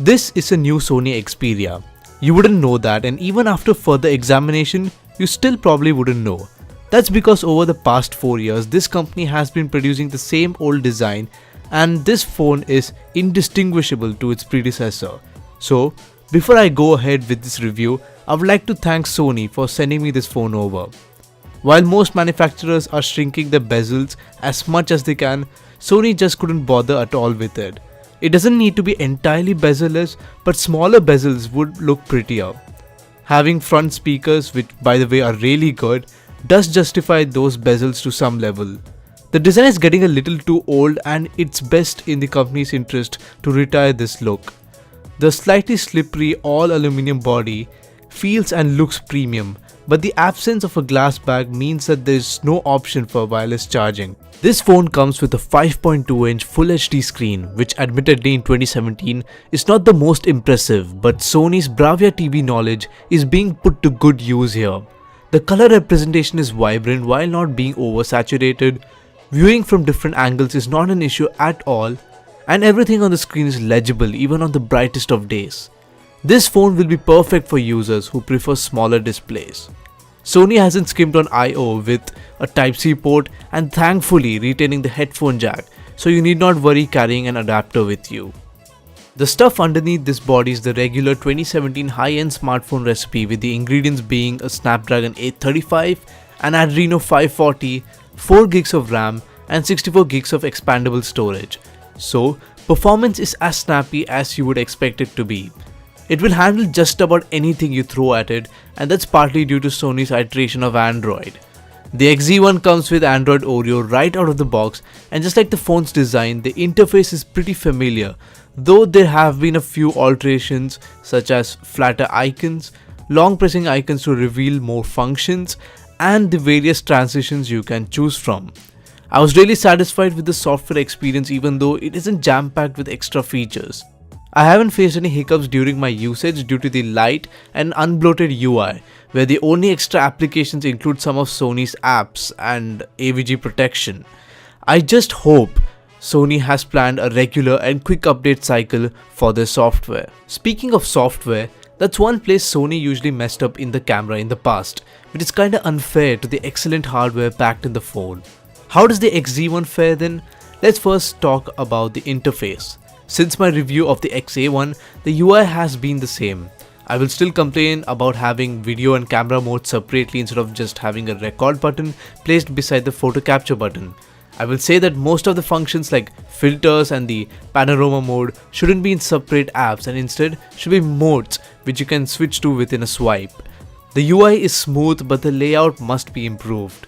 This is a new Sony Xperia. You wouldn't know that, and even after further examination, you still probably wouldn't know. That's because over the past 4 years, this company has been producing the same old design, and this phone is indistinguishable to its predecessor. So, before I go ahead with this review, I would like to thank Sony for sending me this phone over. While most manufacturers are shrinking their bezels as much as they can, Sony just couldn't bother at all with it. It doesn't need to be entirely bezel-less, but smaller bezels would look prettier. Having front speakers, which by the way are really good, does justify those bezels to some level. The design is getting a little too old, and it's best in the company's interest to retire this look. The slightly slippery all aluminium body feels and looks premium, but the absence of a glass back means that there is no option for wireless charging. This phone comes with a 5.2-inch Full HD screen, which admittedly in 2017 is not the most impressive, but Sony's Bravia TV knowledge is being put to good use here. The color representation is vibrant while not being oversaturated, viewing from different angles is not an issue at all, and everything on the screen is legible even on the brightest of days. This phone will be perfect for users who prefer smaller displays. Sony hasn't skimped on I/O with a Type-C port and thankfully retaining the headphone jack, so you need not worry carrying an adapter with you. The stuff underneath this body is the regular 2017 high-end smartphone recipe, with the ingredients being a Snapdragon 835, an Adreno 540, 4GB of RAM and 64GB of expandable storage. So, performance is as snappy as you would expect it to be. It will handle just about anything you throw at it, and that's partly due to Sony's iteration of Android. The XZ1 comes with Android Oreo right out of the box, and just like the phone's design, the interface is pretty familiar, though there have been a few alterations such as flatter icons, long pressing icons to reveal more functions, and the various transitions you can choose from. I was really satisfied with the software experience even though it isn't jam-packed with extra features. I haven't faced any hiccups during my usage due to the light and unbloated UI, where the only extra applications include some of Sony's apps and AVG protection. I just hope Sony has planned a regular and quick update cycle for their software. Speaking of software, that's one place Sony usually messed up in the camera in the past, which is kinda unfair to the excellent hardware packed in the phone. How does the XZ1 fare then? Let's first talk about the interface. Since my review of the XA1, the UI has been the same. I will still complain about having video and camera modes separately instead of just having a record button placed beside the photo capture button. I will say that most of the functions like filters and the panorama mode shouldn't be in separate apps and instead should be modes which you can switch to within a swipe. The UI is smooth, but the layout must be improved.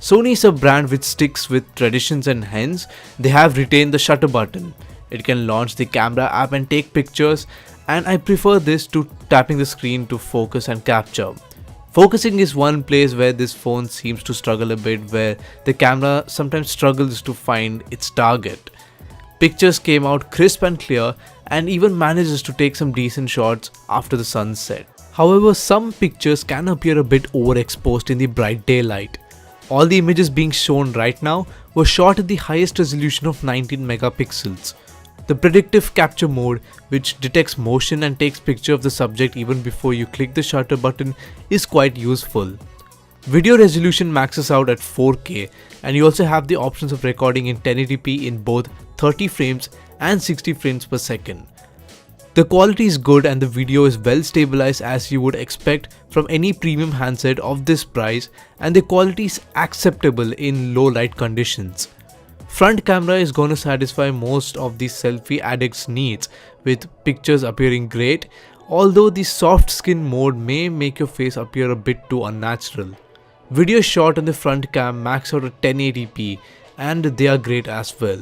Sony is a brand which sticks with traditions, and hence they have retained the shutter button. It can launch the camera app and take pictures, and I prefer this to tapping the screen to focus and capture. Focusing is one place where this phone seems to struggle a bit, where the camera sometimes struggles to find its target. Pictures came out crisp and clear, and even manages to take some decent shots after the sunset. However, some pictures can appear a bit overexposed in the bright daylight. All the images being shown right now were shot at the highest resolution of 19 megapixels. The predictive capture mode, which detects motion and takes picture of the subject even before you click the shutter button, is quite useful. Video resolution maxes out at 4K, and you also have the options of recording in 1080p in both 30 frames and 60 frames per second. The quality is good and the video is well stabilized as you would expect from any premium handset of this price, and the quality is acceptable in low light conditions. Front camera is going to satisfy most of the selfie addicts' needs, with pictures appearing great, although the soft skin mode may make your face appear a bit too unnatural. Video shot on the front cam max out at 1080p, and they are great as well.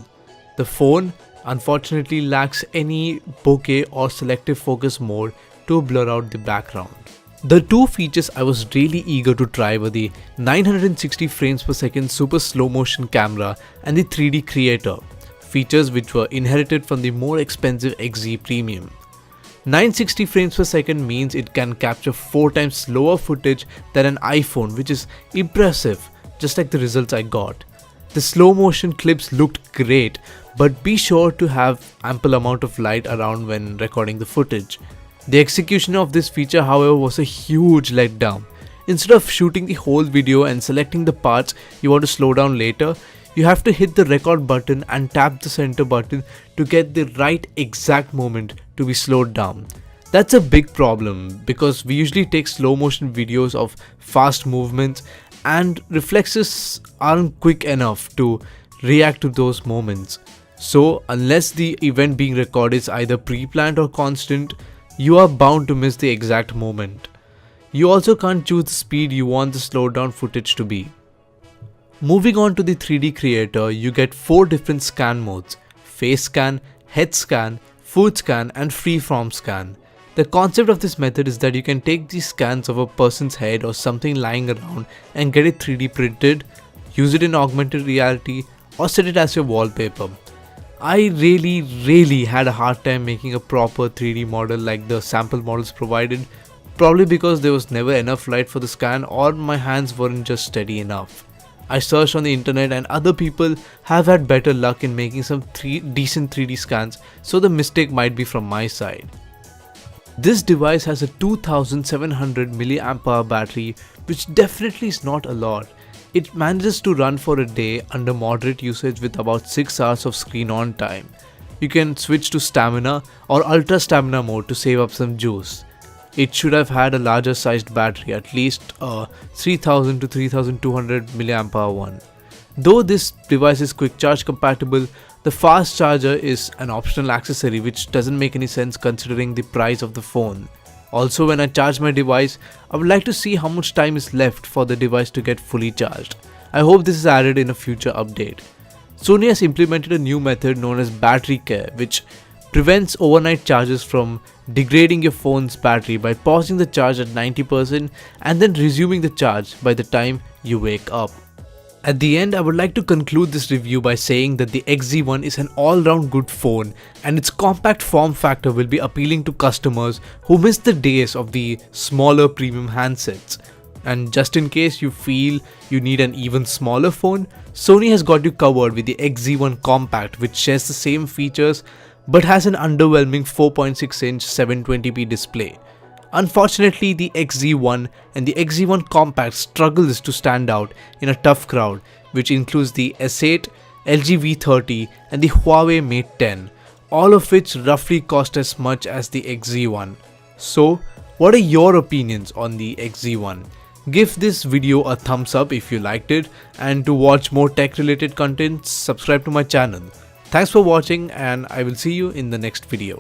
The phone unfortunately lacks any bokeh or selective focus mode to blur out the background. The two features I was really eager to try were the 960 frames per second super slow motion camera and the 3D creator, features which were inherited from the more expensive XZ Premium. 960 frames per second means it can capture 4 times slower footage than an iPhone, which is impressive, just like the results I got. The slow motion clips looked great, but be sure to have ample amount of light around when recording the footage. The execution of this feature, however, was a huge letdown. Instead of shooting the whole video and selecting the parts you want to slow down later, you have to hit the record button and tap the center button to get the right exact moment to be slowed down. That's a big problem because we usually take slow motion videos of fast movements and reflexes aren't quick enough to react to those moments. So unless the event being recorded is either pre-planned or constant, you are bound to miss the exact moment. You also can't choose the speed you want the slowed down footage to be. Moving on to the 3D creator, you get 4 different scan modes: face scan, head scan, food scan and freeform scan. The concept of this method is that you can take these scans of a person's head or something lying around and get it 3D printed, use it in augmented reality or set it as your wallpaper. I really had a hard time making a proper 3D model like the sample models provided, probably because there was never enough light for the scan or my hands weren't just steady enough. I searched on the internet and other people have had better luck in making some decent 3D scans, so the mistake might be from my side. This device has a 2700 mAh battery, which definitely is not a lot. It manages to run for a day under moderate usage with about 6 hours of screen on time. You can switch to stamina or ultra stamina mode to save up some juice. It should have had a larger sized battery, at least a 3000 to 3200 mAh one. Though this device is quick charge compatible, the fast charger is an optional accessory which doesn't make any sense considering the price of the phone. Also, when I charge my device, I would like to see how much time is left for the device to get fully charged. I hope this is added in a future update. Sony has implemented a new method known as battery care, which prevents overnight charges from degrading your phone's battery by pausing the charge at 90% and then resuming the charge by the time you wake up. At the end, I would like to conclude this review by saying that the XZ1 is an all-round good phone and its compact form factor will be appealing to customers who miss the days of the smaller premium handsets. And just in case you feel you need an even smaller phone, Sony has got you covered with the XZ1 Compact, which shares the same features but has an underwhelming 4.6-inch 720p display. Unfortunately, the XZ1 and the XZ1 Compact struggles to stand out in a tough crowd, which includes the S8, LG V30 and the Huawei Mate 10, all of which roughly cost as much as the XZ1. So, what are your opinions on the XZ1? Give this video a thumbs up if you liked it, and to watch more tech related content, subscribe to my channel. Thanks for watching and I will see you in the next video.